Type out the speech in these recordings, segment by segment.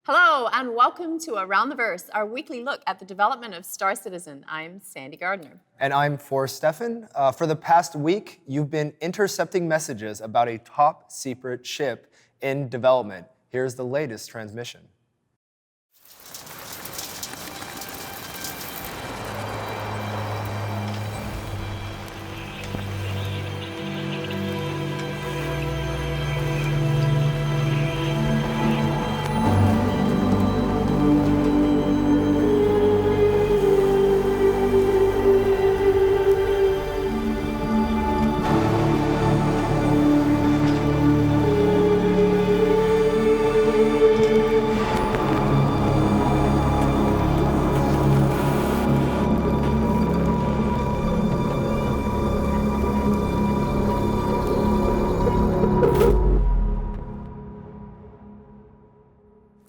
Hello, and welcome to Around the Verse, our weekly look at the development of Star Citizen. I'm Sandy Gardner. And I'm Forrest Steffen. For the past week, you've been intercepting messages about a top secret ship in development. Here's the latest transmission.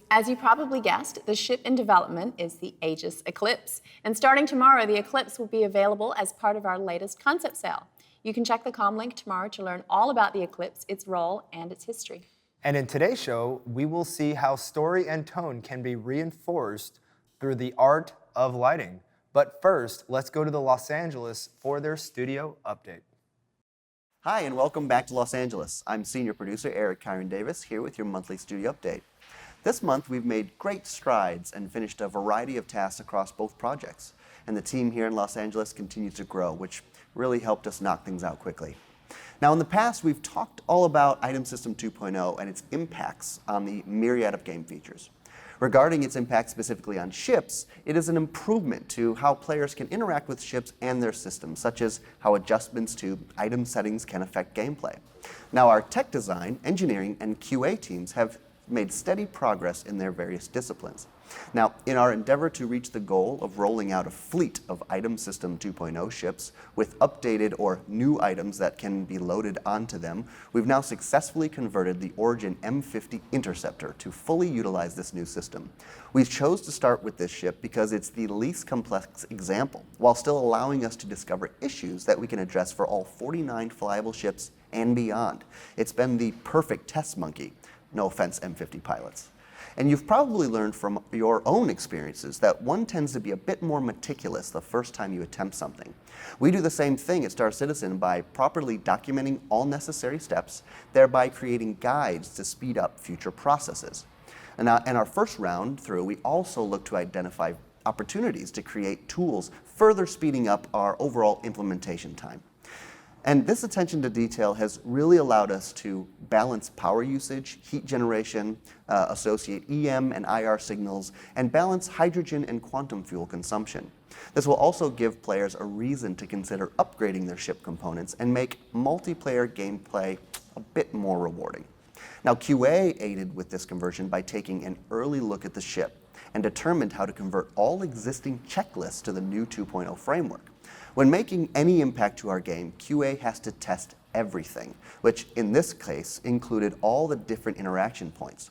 As you probably guessed, the ship in development is the Aegis Eclipse. And starting tomorrow, the Eclipse will be available as part of our latest concept sale. You can check the comm link tomorrow to learn all about the Eclipse, its role, and its history. And in today's show, we will see how story and tone can be reinforced through the art of lighting. But first, let's go to Los Angeles for their studio update. Hi, and welcome back to Los Angeles. I'm senior producer Eric Kyron Davis here with your monthly studio update. This month, we've made great strides and finished a variety of tasks across both projects. And the team here in Los Angeles continues to grow, which really helped us knock things out quickly. Now, in the past, we've talked all about Item System 2.0 and its impacts on the myriad of game features. Regarding its impact specifically on ships, it is an improvement to how players can interact with ships and their systems, such as how adjustments to item settings can affect gameplay. Now, our tech design, engineering, and QA teams have made steady progress in their various disciplines. Now, in our endeavor to reach the goal of rolling out a fleet of Item System 2.0 ships with updated or new items that can be loaded onto them, we've now successfully converted the Origin M50 Interceptor to fully utilize this new system. We chose to start with this ship because it's the least complex example, while still allowing us to discover issues that we can address for all 49 flyable ships and beyond. It's been the perfect test monkey. No offense, M50 pilots. And you've probably learned from your own experiences that one tends to be a bit more meticulous the first time you attempt something. We do the same thing at Star Citizen by properly documenting all necessary steps, thereby creating guides to speed up future processes. And in our first round through, we also look to identify opportunities to create tools, further speeding up our overall implementation time. And this attention to detail has really allowed us to balance power usage, heat generation, associate EM and IR signals, and balance hydrogen and quantum fuel consumption. This will also give players a reason to consider upgrading their ship components and make multiplayer gameplay a bit more rewarding. Now, QA aided with this conversion by taking an early look at the ship and determined how to convert all existing checklists to the new 2.0 framework. When making any impact to our game, QA has to test everything, which in this case included all the different interaction points.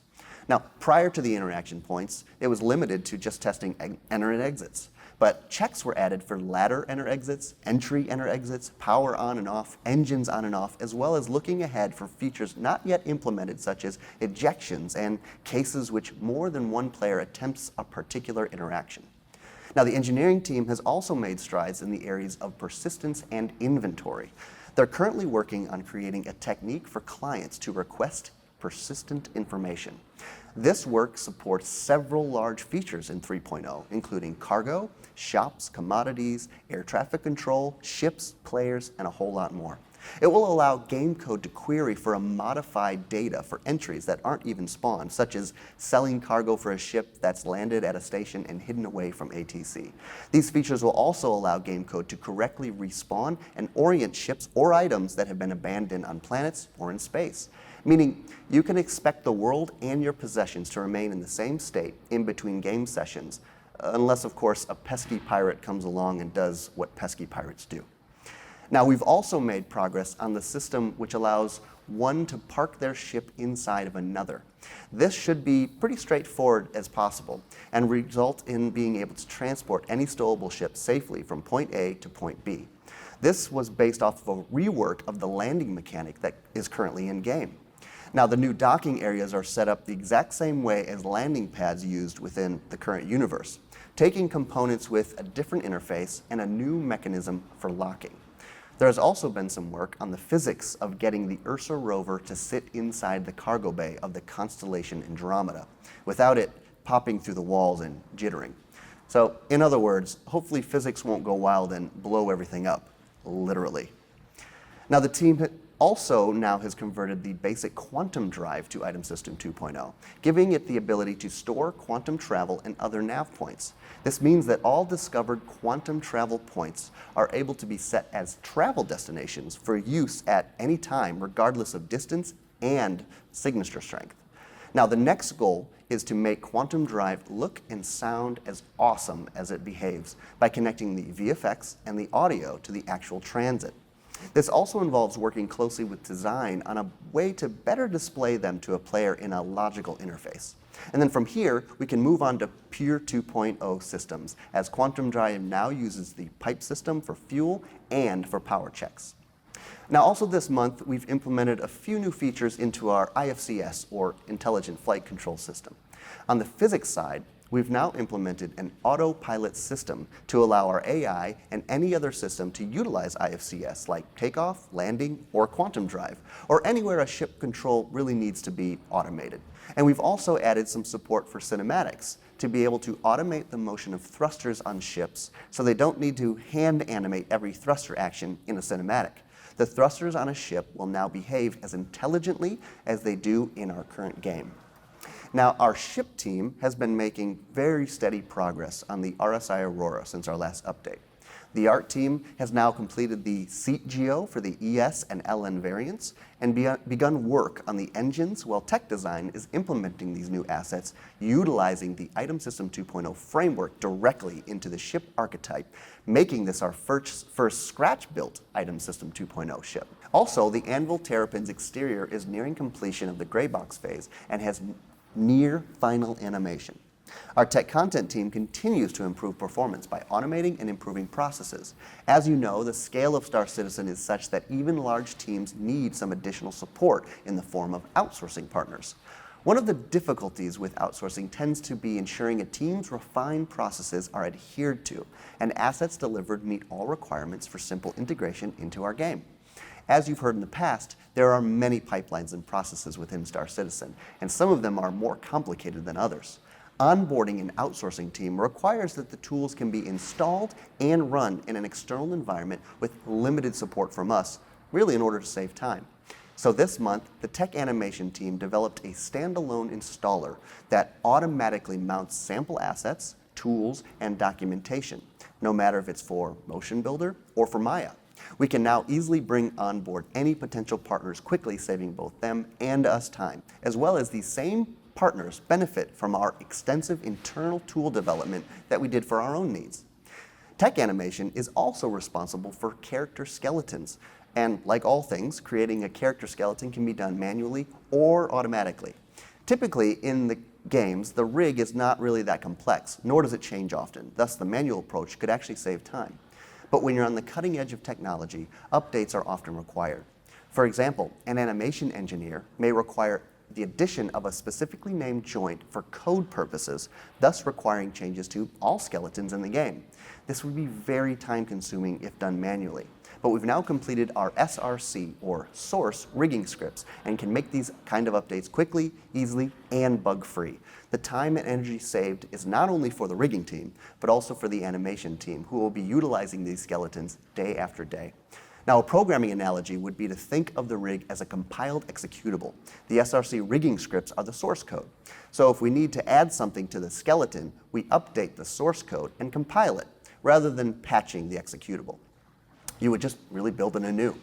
Now, prior to the interaction points, it was limited to just testing enter and exits. But checks were added for ladder enter exits, entry enter exits, power on and off, engines on and off, as well as looking ahead for features not yet implemented, such as ejections and cases which more than one player attempts a particular interaction. Now, the engineering team has also made strides in the areas of persistence and inventory. They're currently working on creating a technique for clients to request persistent information. This work supports several large features in 3.0, including cargo, shops, commodities, air traffic control, ships, players, and a whole lot more. It will allow game code to query for a modified data for entries that aren't even spawned, such as selling cargo for a ship that's landed at a station and hidden away from ATC. These features will also allow game code to correctly respawn and orient ships or items that have been abandoned on planets or in space, meaning you can expect the world and your possessions to remain in the same state in between game sessions, unless, of course, a pesky pirate comes along and does what pesky pirates do. Now, we've also made progress on the system which allows one to park their ship inside of another. This should be pretty straightforward as possible and result in being able to transport any stowable ship safely from point A to point B. This was based off of a rework of the landing mechanic that is currently in game. Now, the new docking areas are set up the exact same way as landing pads used within the current universe, taking components with a different interface and a new mechanism for locking. There has also been some work on the physics of getting the Ursa rover to sit inside the cargo bay of the constellation Andromeda, without it popping through the walls and jittering. So, in other words, hopefully physics won't go wild and blow everything up, literally. Now, the team also now has converted the basic quantum drive to Item System 2.0, giving it the ability to store quantum travel and other nav points. This means that all discovered quantum travel points are able to be set as travel destinations for use at any time, regardless of distance and signature strength. Now, the next goal is to make quantum drive look and sound as awesome as it behaves by connecting the VFX and the audio to the actual transit. This also involves working closely with design on a way to better display them to a player in a logical interface. And then from here, we can move on to pure 2.0 systems, as Quantum Drive now uses the pipe system for fuel and for power checks. Now, also this month, we've implemented a few new features into our IFCS, or Intelligent Flight Control System. On the physics side, we've now implemented an autopilot system to allow our AI and any other system to utilize IFCS, like takeoff, landing, or quantum drive, or anywhere a ship control really needs to be automated. And we've also added some support for cinematics to be able to automate the motion of thrusters on ships so they don't need to hand animate every thruster action in a cinematic. The thrusters on a ship will now behave as intelligently as they do in our current game. Now, our ship team has been making very steady progress on the RSI Aurora since our last update. The art team has now completed the seat geo for the ES and LN variants and begun work on the engines, while tech design is implementing these new assets, utilizing the Item System 2.0 framework directly into the ship archetype, making this our first scratch-built Item System 2.0 ship. Also, the Anvil Terrapin's exterior is nearing completion of the gray box phase and has near final animation. Our tech content team continues to improve performance by automating and improving processes. As you know, the scale of Star Citizen is such that even large teams need some additional support in the form of outsourcing partners. One of the difficulties with outsourcing tends to be ensuring a team's refined processes are adhered to and assets delivered meet all requirements for simple integration into our game. As you've heard in the past, there are many pipelines and processes within Star Citizen, and some of them are more complicated than others. Onboarding an outsourcing team requires that the tools can be installed and run in an external environment with limited support from us, really in order to save time. So this month, the tech animation team developed a standalone installer that automatically mounts sample assets, tools, and documentation, no matter if it's for Motion Builder or for Maya. We can now easily bring on board any potential partners quickly, saving both them and us time, as well as these same partners benefit from our extensive internal tool development that we did for our own needs. Tech animation is also responsible for character skeletons, and like all things, creating a character skeleton can be done manually or automatically. Typically in the games, the rig is not really that complex, nor does it change often, thus the manual approach could actually save time. But when you're on the cutting edge of technology, updates are often required. For example, an animation engineer may require the addition of a specifically named joint for code purposes, thus requiring changes to all skeletons in the game. This would be very time-consuming if done manually. But we've now completed our SRC, or source, rigging scripts, and can make these kind of updates quickly, easily, and bug-free. The time and energy saved is not only for the rigging team, but also for the animation team, who will be utilizing these skeletons day after day. Now, a programming analogy would be to think of the rig as a compiled executable. The SRC rigging scripts are the source code. So if we need to add something to the skeleton, we update the source code and compile it, rather than patching the executable. You would just really build it anew.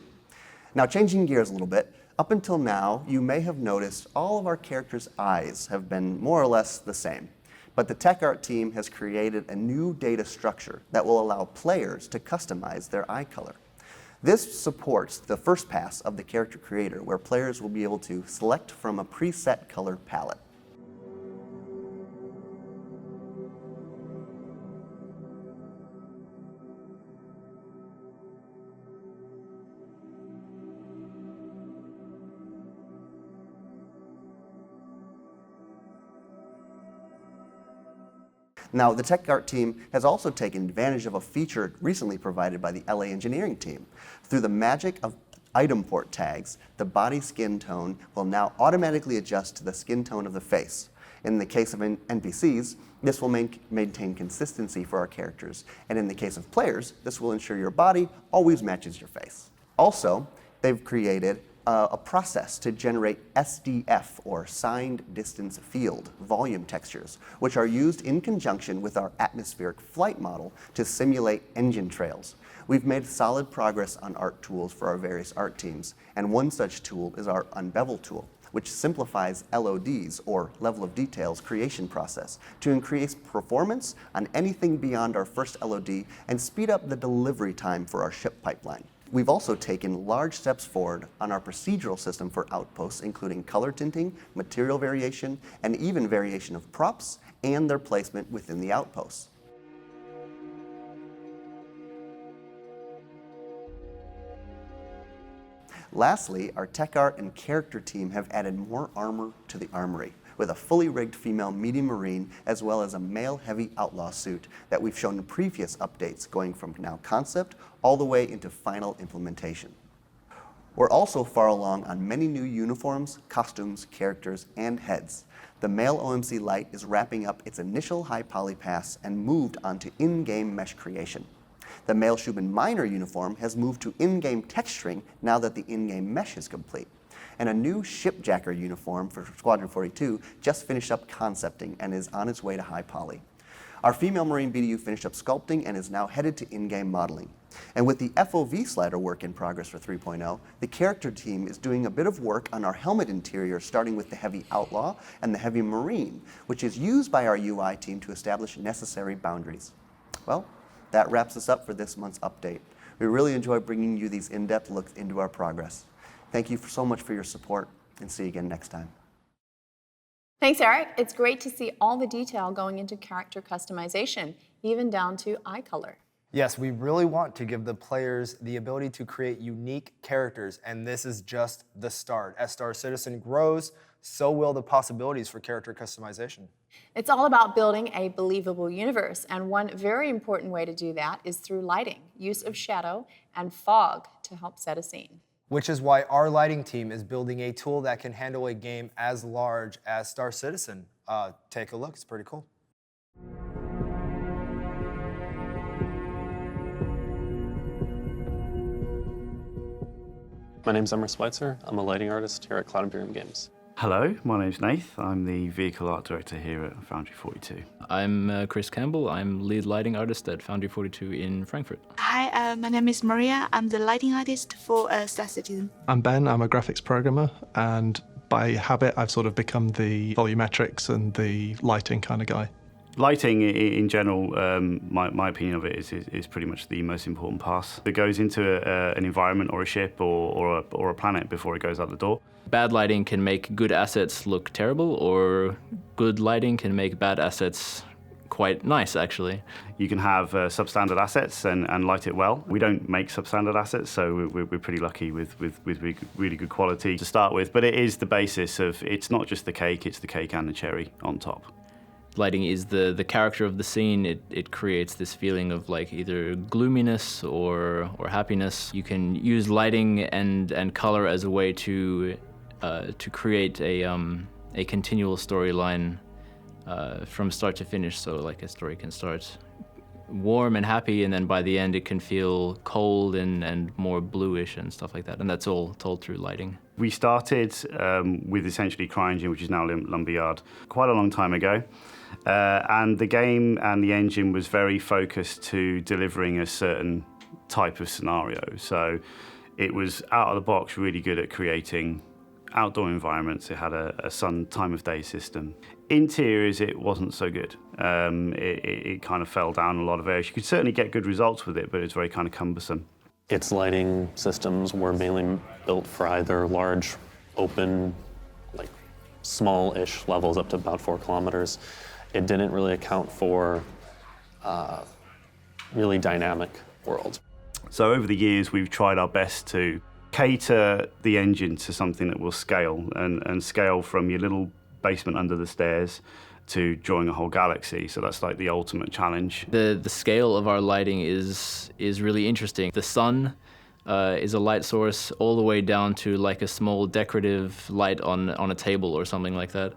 Now, changing gears a little bit, up until now, you may have noticed all of our characters' eyes have been more or less the same. But the tech art team has created a new data structure that will allow players to customize their eye color. This supports the first pass of the character creator, where players will be able to select from a preset color palette. Now, the tech art team has also taken advantage of a feature recently provided by the LA engineering team. Through the magic of item port tags, the body skin tone will now automatically adjust to the skin tone of the face. In the case of NPCs, this will maintain consistency for our characters, and in the case of players, this will ensure your body always matches your face. Also, they've created a process to generate SDF, or signed distance field, volume textures, which are used in conjunction with our atmospheric flight model to simulate engine trails. We've made solid progress on art tools for our various art teams, and one such tool is our Unbevel tool, which simplifies LODs, or level of details, creation process to increase performance on anything beyond our first LOD and speed up the delivery time for our ship pipeline. We've also taken large steps forward on our procedural system for outposts, including color tinting, material variation, and even variation of props and their placement within the outposts. Lastly, our tech art and character team have added more armor to the armory, with a fully rigged female medium marine as well as a male heavy outlaw suit that we've shown in previous updates, going from now concept all the way into final implementation. We're also far along on many new uniforms, costumes, characters, and heads. The male OMC Light is wrapping up its initial high poly pass and moved onto in-game mesh creation. The male Shuban Miner uniform has moved to in-game texturing now that the in-game mesh is complete. And a new shipjacker uniform for Squadron 42 just finished up concepting and is on its way to high poly. Our female Marine BDU finished up sculpting and is now headed to in-game modeling. And with the FOV slider work in progress for 3.0, the character team is doing a bit of work on our helmet interior, starting with the Heavy Outlaw and the Heavy Marine, which is used by our UI team to establish necessary boundaries. Well, that wraps us up for this month's update. We really enjoy bringing you these in-depth looks into our progress. Thank you so much for your support, and see you again next time. Thanks, Eric. It's great to see all the detail going into character customization, even down to eye color. Yes, we really want to give the players the ability to create unique characters, and this is just the start. As Star Citizen grows, so will the possibilities for character customization. It's all about building a believable universe, and one very important way to do that is through lighting, use of shadow, and fog to help set a scene. Which is why our lighting team is building a tool that can handle a game as large as Star Citizen. Take a look, it's pretty cool. My name's Emmer Schweitzer. I'm a lighting artist here at Cloud Imperium Games. Hello, my name's Nath. I'm the vehicle art director here at Foundry 42. I'm Chris Campbell. I'm lead lighting artist at Foundry 42 in Frankfurt. Hi, my name is Maria. I'm the lighting artist for Star Citizen. I'm Ben. I'm a graphics programmer, and by habit, I've sort of become the volumetrics and the lighting kind of guy. Lighting in general, my opinion of it is pretty much the most important part. It goes into an environment or a ship or a planet before it goes out the door. Bad lighting can make good assets look terrible, or good lighting can make bad assets quite nice, actually. You can have substandard assets and light it well. We don't make substandard assets, so we're pretty lucky with really good quality to start with. But it is the basis of, it's not just the cake, it's the cake and the cherry on top. Lighting is the character of the scene. It creates this feeling of like either gloominess or happiness. You can use lighting and color as a way to create a continual storyline from start to finish. So like a story can start warm and happy, and then by the end it can feel cold and more bluish and stuff like that. And that's all told through lighting. We started with essentially Cryengine, which is now Lumberyard, quite a long time ago. And the game and the engine was very focused to delivering a certain type of scenario. So it was out of the box really good at creating outdoor environments. It had a sun time of day system. Interiors, it wasn't so good. It kind of fell down a lot of areas. You could certainly get good results with it, but it's very kind of cumbersome. Its lighting systems were mainly built for either large, open, like small-ish levels up to about 4 kilometers. It didn't really account for really dynamic worlds. So over the years, we've tried our best to cater the engine to something that will scale and scale from your little basement under the stairs to drawing a whole galaxy. So that's like the ultimate challenge. The scale of our lighting is really interesting. The sun is a light source all the way down to like a small decorative light on a table or something like that.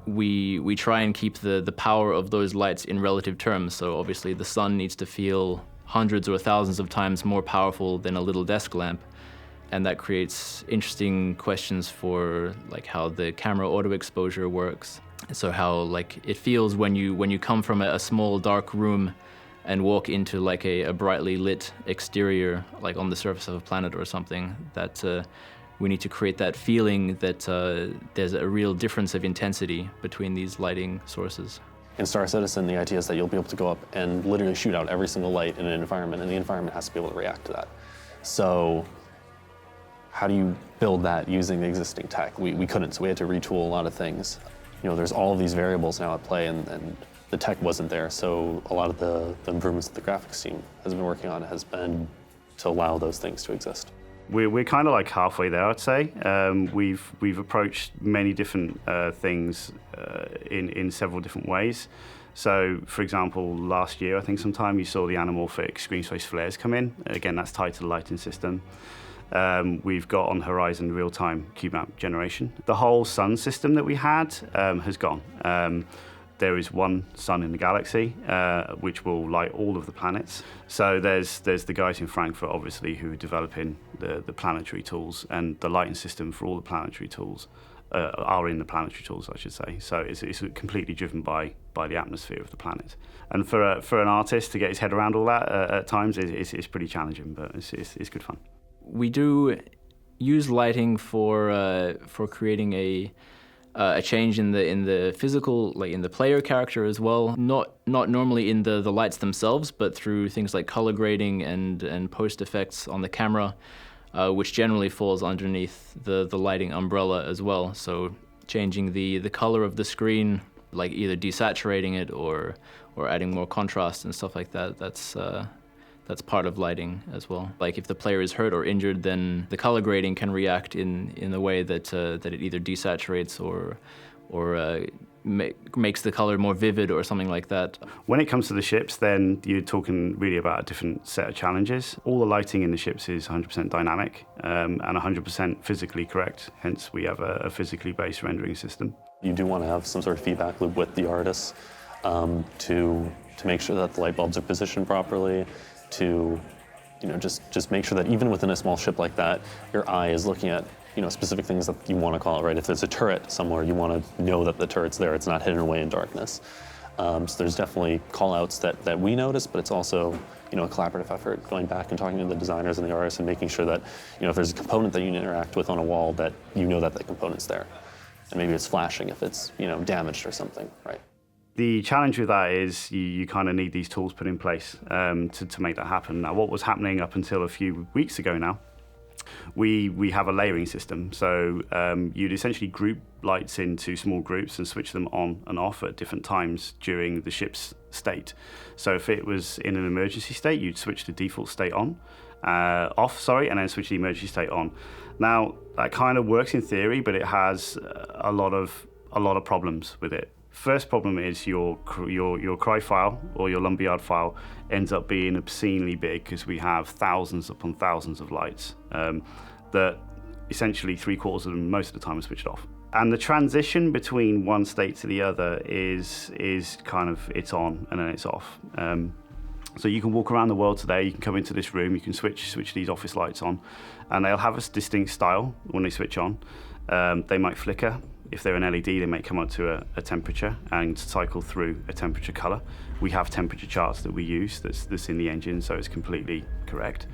We try and keep the power of those lights in relative terms. So obviously the sun needs to feel hundreds or thousands of times more powerful than a little desk lamp. And that creates interesting questions for like how the camera auto exposure works. So how like it feels when you come from a small dark room and walk into like a brightly lit exterior, like on the surface of a planet or something, that we need to create that feeling that there's a real difference of intensity between these lighting sources. In Star Citizen, the idea is that you'll be able to go up and literally shoot out every single light in an environment, and the environment has to be able to react to that. So how do you build that using the existing tech? We couldn't, so we had to retool a lot of things. There's all of these variables now at play, and the tech wasn't there, so a lot of the improvements that the graphics team has been working on has been to allow those things to exist. We're kind of like halfway there, I'd say. We've approached many different things in several different ways. So, for example, last year, I think sometime, you saw the anamorphic screen space flares come in. Again, that's tied to the lighting system. We've got on the horizon real-time cube map generation. The whole sun system that we had has gone. There is one sun in the galaxy, which will light all of the planets. So there's the guys in Frankfurt, obviously, who are developing the planetary tools, and the lighting system for all the planetary tools are in the planetary tools, I should say. So it's completely driven by the atmosphere of the planet. And for an artist to get his head around all that at times, it's pretty challenging, but it's good fun. We do use lighting for creating a change in the physical, like in the player character as well. Not normally in the lights themselves, but through things like color grading and post effects on the camera, which generally falls underneath the lighting umbrella as well. So changing the color of the screen, like either desaturating it or adding more contrast and stuff like that. That's part of lighting as well. Like if the player is hurt or injured, then the color grading can react in a way that it either desaturates or makes the color more vivid or something like that. When it comes to the ships, then you're talking really about a different set of challenges. All the lighting in the ships is 100% dynamic and 100% physically correct. Hence, we have a physically based rendering system. You do want to have some sort of feedback loop with the artists to make sure that the light bulbs are positioned properly, to just make sure that even within a small ship like that, your eye is looking at specific things that you want to call it, right? If there's a turret somewhere, you want to know that the turret's there, it's not hidden away in darkness. So there's definitely call-outs that we notice, but it's also a collaborative effort, going back and talking to the designers and the artists and making sure that if there's a component that you interact with on a wall, that that component's there. And maybe it's flashing if it's damaged or something, right? The challenge with that is you kind of need these tools put in place to make that happen. Now, what was happening up until a few weeks ago now, we have a layering system. So you'd essentially group lights into small groups and switch them on and off at different times during the ship's state. So if it was in an emergency state, you'd switch the default state off, and then switch the emergency state on. Now, that kind of works in theory, but it has a lot of problems with it. First problem is your cry file or your Lumberyard file ends up being obscenely big because we have thousands upon thousands of lights that essentially 3/4 of them most of the time are switched off. And the transition between one state to the other is kind of it's on and then it's off. So you can walk around the world today, you can come into this room, you can switch these office lights on, and they'll have a distinct style when they switch on. They might flicker. If they're an LED, they may come up to a temperature and cycle through a temperature color. We have temperature charts that we use that's in the engine, so it's completely correct.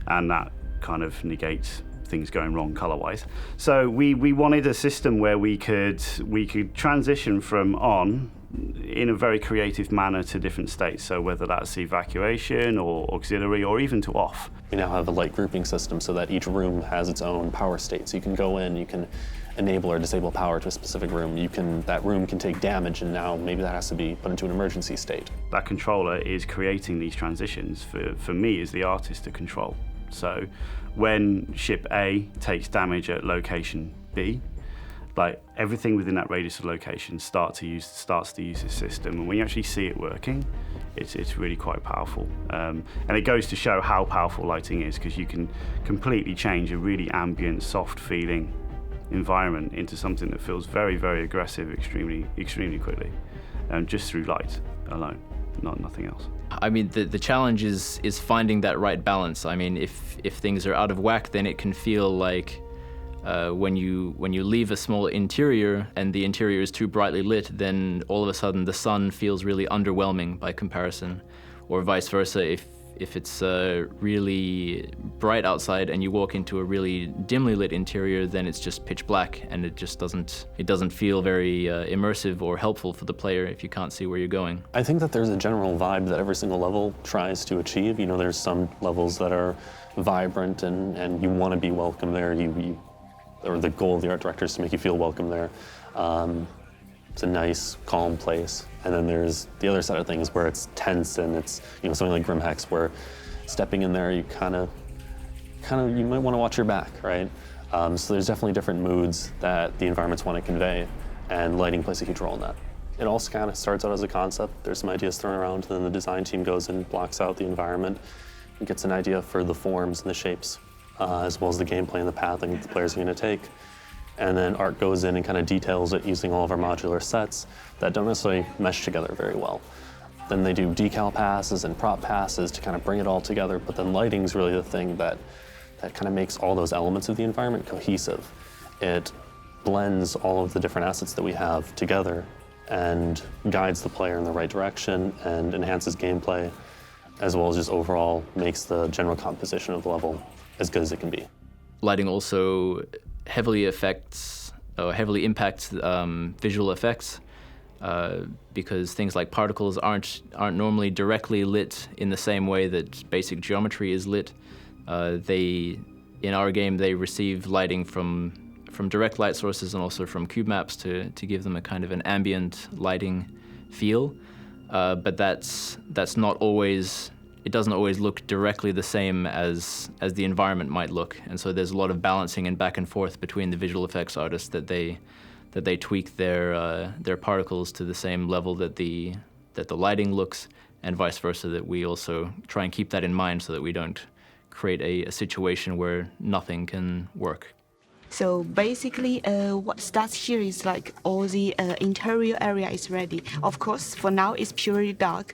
And that kind of negates things going wrong color-wise. So we wanted a system where we could transition from on in a very creative manner to different states. So whether that's evacuation or auxiliary or even to off. We now have a light grouping system so that each room has its own power state. So you can go in, you can enable or disable power to a specific room. That room can take damage, and now maybe that has to be put into an emergency state. That controller is creating these transitions for me as the artist to control. So when ship A takes damage at location B, like everything within that radius of location starts to use this system, and when you actually see it working, it's really quite powerful. And it goes to show how powerful lighting is, because you can completely change a really ambient, soft feeling environment into something that feels very, very aggressive extremely quickly, just through light alone, nothing else. I mean, the challenge is finding that right balance. I mean, if things are out of whack, then it can feel like when you leave a small interior and the interior is too brightly lit, then all of a sudden the sun feels really underwhelming by comparison, or vice versa. If it's really bright outside and you walk into a really dimly lit interior, then it's just pitch black, and it doesn't feel very immersive or helpful for the player if you can't see where you're going. I think that there's a general vibe that every single level tries to achieve. You know, there's some levels that are vibrant and you want to be welcome there. Or the goal of the art director is to make you feel welcome there. It's a nice, calm place. And then there's the other side of things where it's tense, and it's, you know, something like Grimhex, where stepping in there, you kind of, you might want to watch your back, right? So there's definitely different moods that the environments want to convey, and lighting plays a huge role in that. It all kind of starts out as a concept. There's some ideas thrown around, and then the design team goes and blocks out the environment and gets an idea for the forms and the shapes, as well as the gameplay and the pathing that the players are going to take. And then art goes in and kind of details it using all of our modular sets that don't necessarily mesh together very well. Then they do decal passes and prop passes to kind of bring it all together, but then lighting's really the thing that kind of makes all those elements of the environment cohesive. It blends all of the different assets that we have together and guides the player in the right direction and enhances gameplay, as well as just overall makes the general composition of the level as good as it can be. Lighting also heavily impacts visual effects, because things like particles aren't normally directly lit in the same way that basic geometry is lit. In our game, they receive lighting from direct light sources and also from cube maps to give them a kind of an ambient lighting feel. But that's not always. It doesn't always look directly the same as the environment might look, and so there's a lot of balancing and back and forth between the visual effects artists that they tweak their particles to the same level that the lighting looks, and vice versa, that we also try and keep that in mind so that we don't create a situation where nothing can work. So basically, what starts here is like all the interior area is ready. Of course, for now it's purely dark.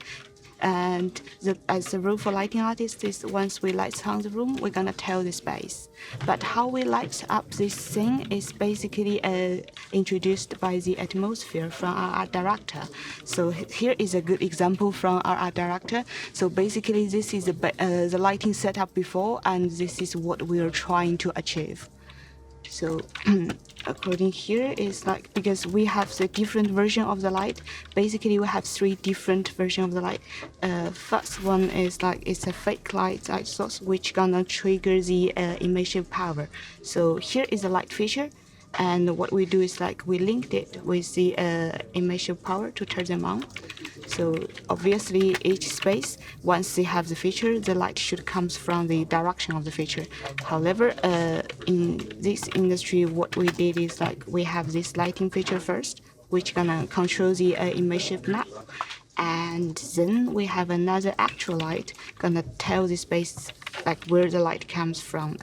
And as the rule for lighting artists is once we light on the room, we're gonna tell the space. But how we light up this thing is basically introduced by the atmosphere from our art director. So here is a good example from our art director. So basically this is the lighting setup before, and this is what we are trying to achieve. So according here is like, because we have the different version of the light, basically we have 3 different versions of the light. First one is like, it's a fake light source which gonna trigger the immersive power. So here is the light feature, and what we do is like we linked it with the immersive power to turn them on. So obviously each space, once they have the feature, the light should come from the direction of the feature. However, in this industry, what we did is like we have this lighting feature first, which gonna control the immersive map. And then we have another actual light gonna tell the space like where the light comes from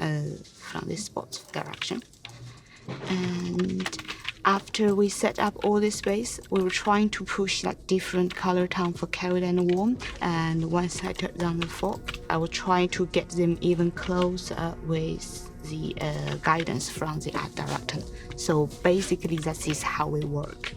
this spot direction. And after we set up all this space, we were trying to push like different color tone for cold and warm. And once I turned down the fog, I was trying to get them even closer with the guidance from the art director. So basically, that is how we work.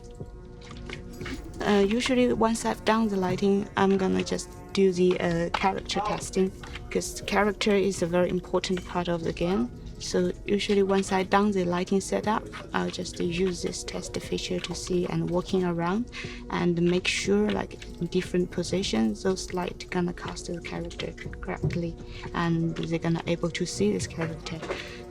Usually, once I've done the lighting, I'm gonna just do the character testing, because character is a very important part of the game. So usually once I've done the lighting setup, I'll just use this test feature to see and walking around and make sure like in different positions those lights gonna cast the character correctly and they're gonna able to see this character.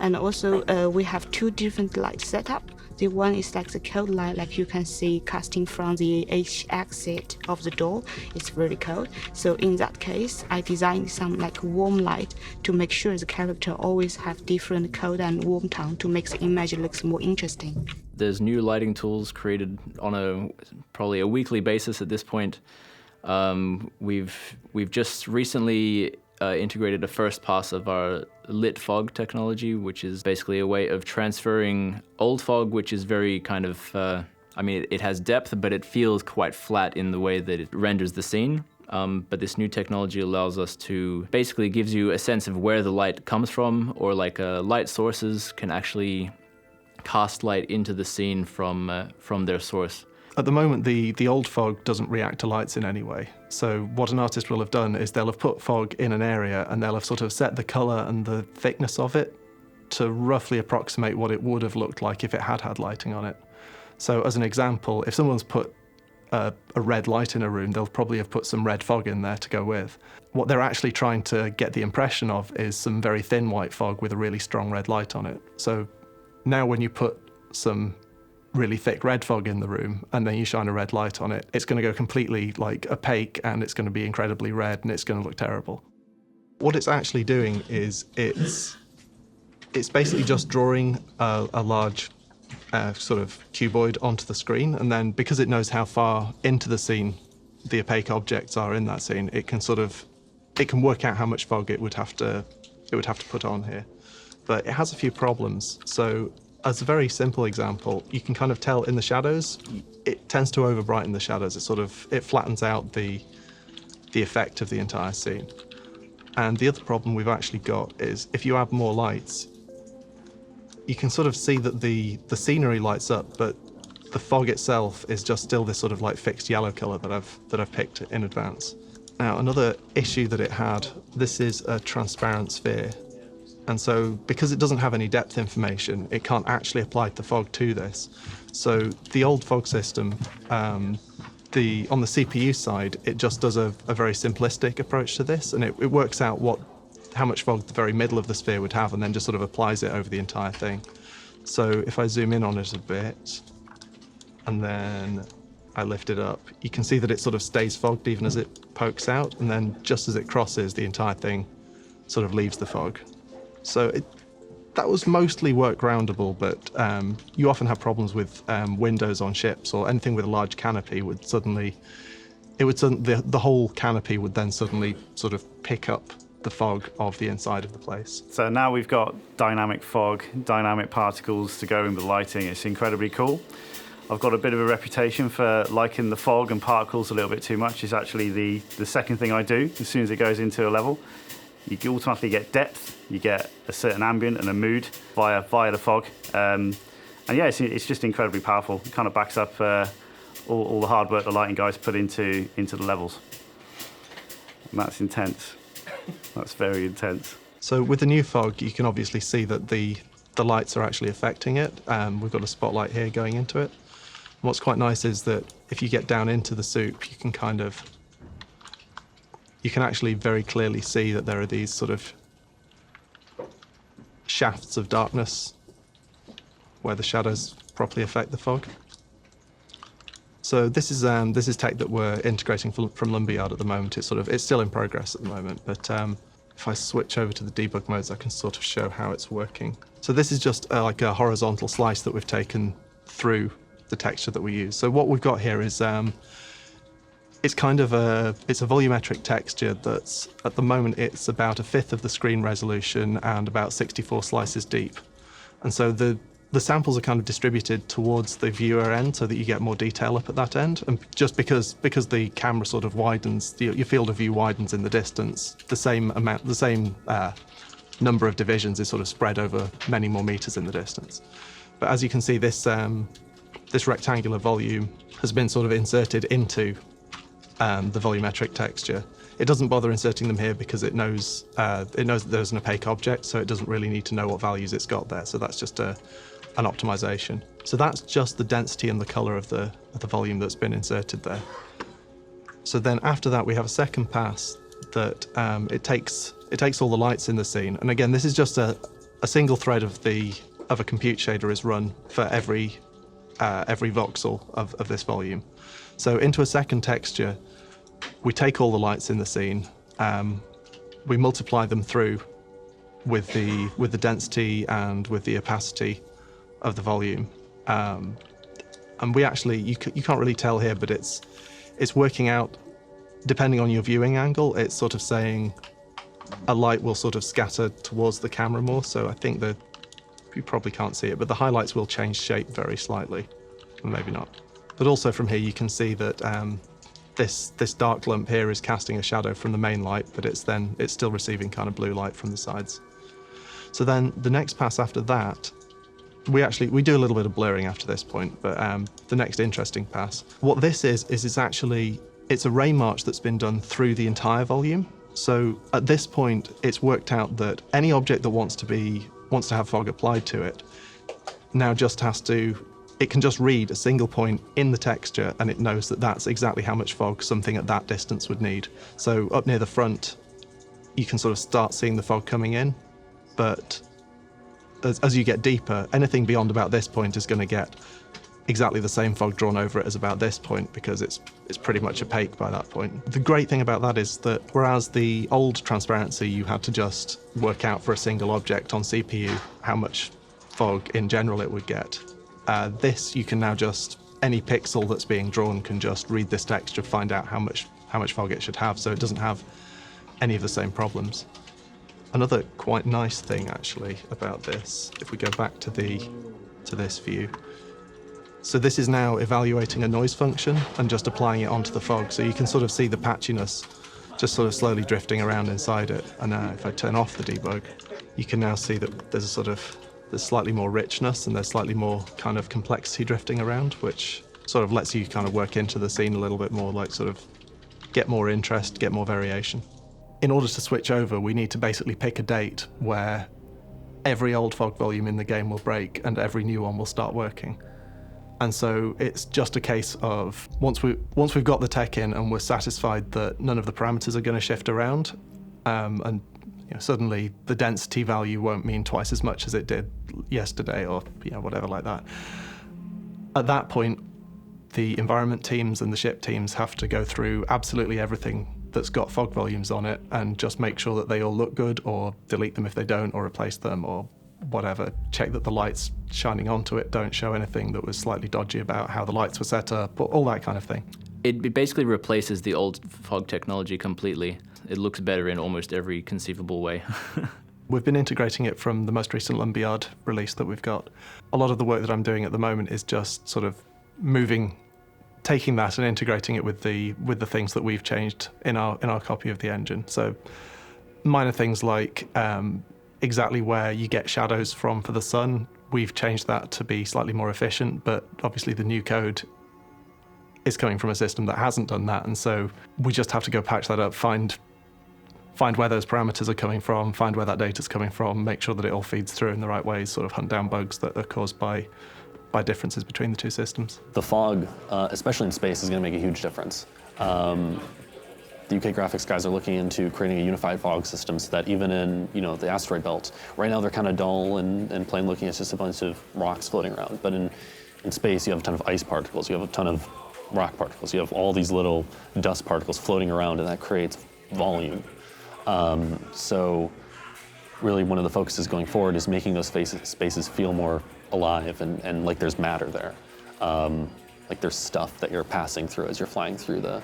And also we have 2 different light setup. The one is like the cold light, like you can see casting from the edge exit of the door. It's very cold. So in that case, I designed some like warm light to make sure the character always have different cold and warm tone to make the image looks more interesting. There's new lighting tools created on probably a weekly basis at this point. We've just recently integrated a first pass of our lit fog technology, which is basically a way of transferring old fog, which is very kind of, it has depth, but it feels quite flat in the way that it renders the scene. But this new technology allows us to basically gives you a sense of where the light comes from, or like light sources can actually cast light into the scene from their source. At the moment, the old fog doesn't react to lights in any way. So what an artist will have done is they'll have put fog in an area and they'll have sort of set the color and the thickness of it to roughly approximate what it would have looked like if it had had lighting on it. So as an example, if someone's put a red light in a room, they'll probably have put some red fog in there to go with. What they're actually trying to get the impression of is some very thin white fog with a really strong red light on it. So now when you put some really thick red fog in the room and then you shine a red light on it, it's going to go completely like opaque and it's going to be incredibly red and it's going to look terrible. What it's actually doing is it's basically just drawing a large sort of cuboid onto the screen, and then because it knows how far into the scene the opaque objects are in that scene, it can work out how much fog it would have to put on here. But it has a few problems. So as a very simple example, you can kind of tell in the shadows, it tends to overbrighten the shadows. It flattens out the effect of the entire scene. And the other problem we've actually got is if you add more lights, you can sort of see that the scenery lights up, but the fog itself is just still this sort of like fixed yellow color that I've picked in advance. Now, another issue that it had, this is a transparent sphere. And so because it doesn't have any depth information, it can't actually apply the fog to this. So the old fog system, on the CPU side, it just does a very simplistic approach to this, and it works out how much fog the very middle of the sphere would have and then just sort of applies it over the entire thing. So if I zoom in on it a bit, and then I lift it up, you can see that it sort of stays fogged even as it pokes out, and then just as it crosses, the entire thing sort of leaves the fog. So that was mostly workaroundable, but you often have problems with windows on ships or anything with a large canopy the whole canopy would then suddenly sort of pick up the fog of the inside of the place. So now we've got dynamic fog, dynamic particles to go in with lighting. It's incredibly cool. I've got a bit of a reputation for liking the fog and particles a little bit too much. It's actually the second thing I do as soon as it goes into a level. You automatically get depth, you get a certain ambient and a mood via the fog. And yeah, it's just incredibly powerful. It kind of backs up all the hard work the lighting guys put into the levels. And that's intense. That's very intense. So with the new fog, you can obviously see that the lights are actually affecting it. We've got a spotlight here going into it. And what's quite nice is that if you get down into the soup, you can actually very clearly see that there are these sort of shafts of darkness where the shadows properly affect the fog. So this is tech that we're integrating from Lumberyard at the moment. It's still in progress at the moment, but if I switch over to the debug modes, I can sort of show how it's working. So this is just like a horizontal slice that we've taken through the texture that we use. So what we've got here is it's a volumetric texture that's, at the moment, it's about 1/5 of the screen resolution and about 64 slices deep. And so the samples are kind of distributed towards the viewer end so that you get more detail up at that end. And just because the camera sort of widens, your field of view widens in the distance, the same number of divisions is sort of spread over many more meters in the distance. But as you can see, this rectangular volume has been sort of inserted into the volumetric texture. It doesn't bother inserting them here because it knows that there's an opaque object, so it doesn't really need to know what values it's got there. So that's just an optimization. So that's just the density and the color of the volume that's been inserted there. So then after that, we have a second pass that it takes all the lights in the scene. And again, this is just a single thread of a compute shader is run for every voxel of this volume. So into a second texture, we take all the lights in the scene, we multiply them through with the density and with the opacity of the volume, And we actually, you can't really tell here, but it's working out, depending on your viewing angle, it's sort of saying a light will sort of scatter towards the camera more. So I think that you probably can't see it, but the highlights will change shape very slightly, or maybe not. But also from here, you can see that this dark lump here is casting a shadow from the main light, but it's still receiving kind of blue light from the sides. So then the next pass after that, we do a little bit of blurring after this point, but the next interesting pass. What this is actually, it's a ray march that's been done through the entire volume. So at this point, it's worked out that any object that wants to have fog applied to it, now just it can just read a single point in the texture, and it knows that that's exactly how much fog something at that distance would need. So up near the front, you can sort of start seeing the fog coming in, but as you get deeper, anything beyond about this point is going to get exactly the same fog drawn over it as about this point, because it's pretty much opaque by that point. The great thing about that is that whereas the old transparency, you had to just work out for a single object on CPU how much fog in general it would get, this you can now just, any pixel that's being drawn can just read this texture, find out how much fog it should have, so it doesn't have any of the same problems. Another quite nice thing actually about this, if we go back to this view, so this is now evaluating a noise function and just applying it onto the fog, so you can sort of see the patchiness just sort of slowly drifting around inside it. And if I turn off the debug, you can now see that there's slightly more richness and there's slightly more kind of complexity drifting around, which sort of lets you kind of work into the scene a little bit more, like sort of get more interest, get more variation. In order to switch over, we need to basically pick a date where every old fog volume in the game will break and every new one will start working. And so it's just a case of once we've got the tech in and we're satisfied that none of the parameters are going to shift around, and suddenly the density value won't mean twice as much as it did yesterday, or whatever like that. At that point, the environment teams and the ship teams have to go through absolutely everything that's got fog volumes on it and just make sure that they all look good, or delete them if they don't, or replace them, or whatever. Check that the lights shining onto it don't show anything that was slightly dodgy about how the lights were set up, all that kind of thing. It basically replaces the old fog technology completely. It looks better in almost every conceivable way. We've been integrating it from the most recent Lumberyard release that we've got. A lot of the work that I'm doing at the moment is just sort of taking that and integrating it with the things that we've changed in our copy of the engine. So minor things like exactly where you get shadows from for the sun, we've changed that to be slightly more efficient, but obviously the new code is coming from a system that hasn't done that, and so we just have to go patch that up, find where those parameters are coming from, find where that data's coming from, make sure that it all feeds through in the right ways, sort of hunt down bugs that are caused by differences between the two systems. The fog, especially in space, is going to make a huge difference. The UK graphics guys are looking into creating a unified fog system so that even in the asteroid belt, right now they're kind of dull and plain looking. It's just a bunch of rocks floating around. But in space, you have a ton of ice particles, you have a ton of rock particles, you have all these little dust particles floating around, and that creates volume. So really one of the focuses going forward is making those spaces feel more alive and like there's matter there. Like there's stuff that you're passing through as you're flying through the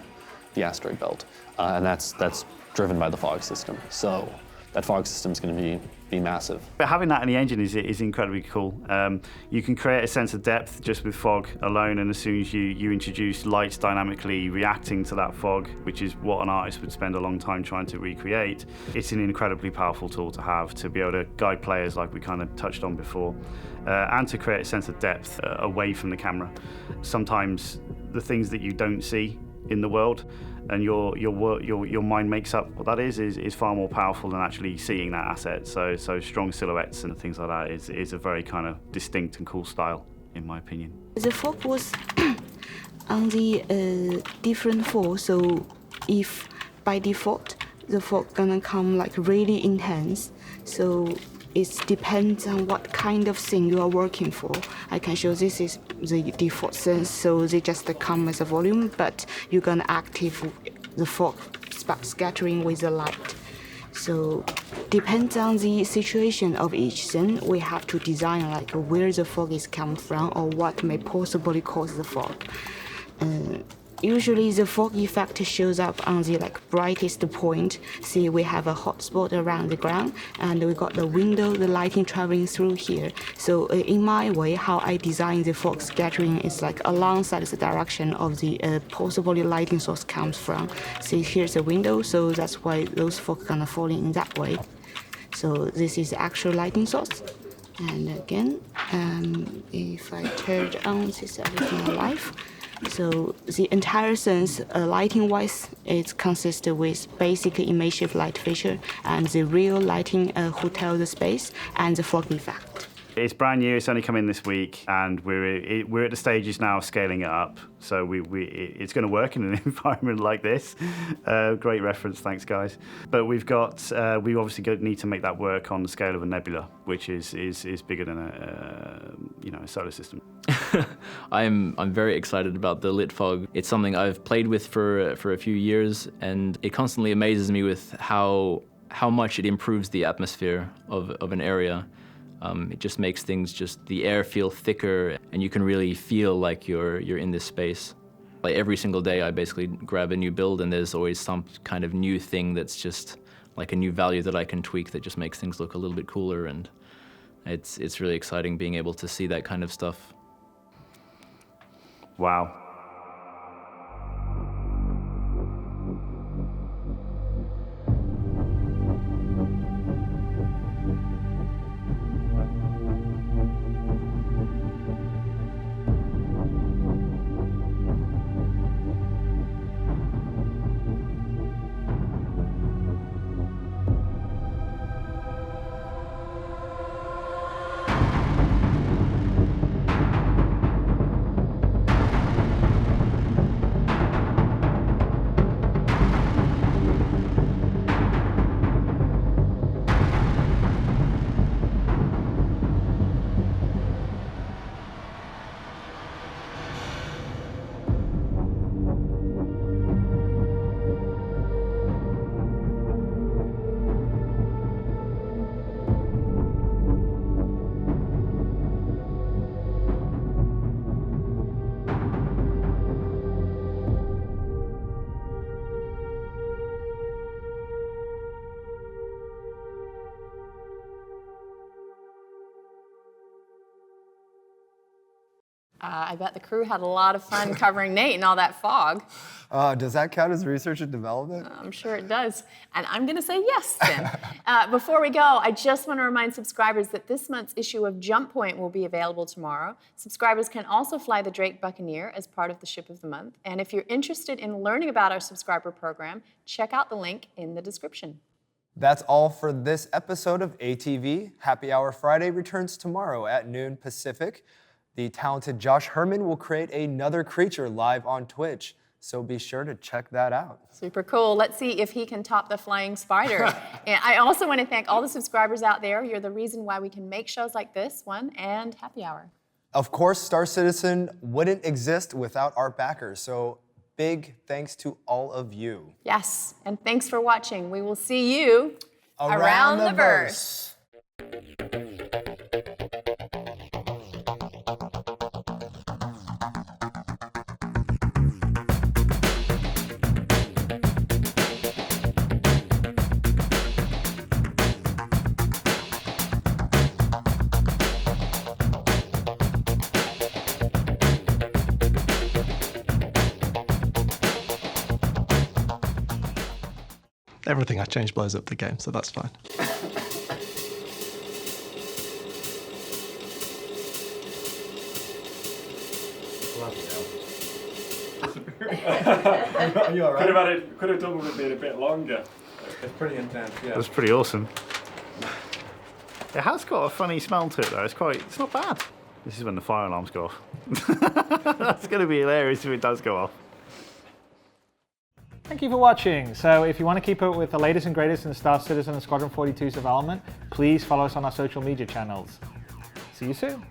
asteroid belt. And that's driven by the fog system. So that fog system is going to be massive. But having that in the engine is incredibly cool. You can create a sense of depth just with fog alone, and as soon as you introduce lights dynamically reacting to that fog, which is what an artist would spend a long time trying to recreate, it's an incredibly powerful tool to have to be able to guide players like we kind of touched on before, and to create a sense of depth away from the camera. Sometimes the things that you don't see in the world and your mind makes up what that is far more powerful than actually seeing that asset. So strong silhouettes and things like that is a very kind of distinct and cool style, in my opinion. The fog was on the different fall, so if by default the fog gonna come like really intense, so it depends on what kind of thing you are working for. I can show this is the default sense, so they just come as a volume, but you're gonna active the fog scattering with the light. So depends on the situation of each scene, we have to design like where the fog is coming from or what may possibly cause the fog. Usually the fog effect shows up on the brightest point. See, we have a hot spot around the ground, and we got the window, the lighting traveling through here. So in my way, how I design the fog scattering is alongside the direction of the possibly lighting source comes from. See, here's the window, so that's why those fog kind of falling in that way. So this is the actual lighting source. And again, if I turn it on, this everything alive. So the entire sense, lighting-wise, it consists with basic immersive light feature and the real lighting who tell the space and the fog effect. It's brand new. It's only come in this week, and we're at the stages now of scaling it up. So it's going to work in an environment like this. Great reference, thanks guys. But we obviously need to make that work on the scale of a nebula, which is bigger than a solar system. I'm very excited about the lit fog. It's something I've played with for a few years, and it constantly amazes me with how much it improves the atmosphere of an area. It just makes the air feel thicker, and you can really feel like you're in this space. Like every single day I basically grab a new build, and there's always some kind of new thing that's just like a new value that I can tweak that just makes things look a little bit cooler, and it's really exciting being able to see that kind of stuff. Wow. I bet the crew had a lot of fun covering Nate and all that fog. Does that count as research and development? I'm sure it does. And I'm going to say yes then. Before we go, I just want to remind subscribers that this month's issue of Jump Point will be available tomorrow. Subscribers can also fly the Drake Buccaneer as part of the Ship of the Month. And if you're interested in learning about our subscriber program, check out the link in the description. That's all for this episode of ATV. Happy Hour Friday returns tomorrow at noon Pacific. The talented Josh Herman will create another creature live on Twitch, so be sure to check that out. Super cool. Let's see if he can top the flying spider. And I also want to thank all the subscribers out there. You're the reason why we can make shows like this one and Happy Hour. Of course, Star Citizen wouldn't exist without our backers, so big thanks to all of you. Yes, and thanks for watching. We will see you around the verse. Everything I change blows up the game, so that's fine. Are you all right? Could have done with it being a bit longer. It's pretty intense, yeah. That's pretty awesome. It has got a funny smell to it though. It's not bad. This is when the fire alarms go off. That's going to be hilarious if it does go off. Thank you for watching. So if you want to keep up with the latest and greatest in Star Citizen and Squadron 42's development, please follow us on our social media channels. See you soon.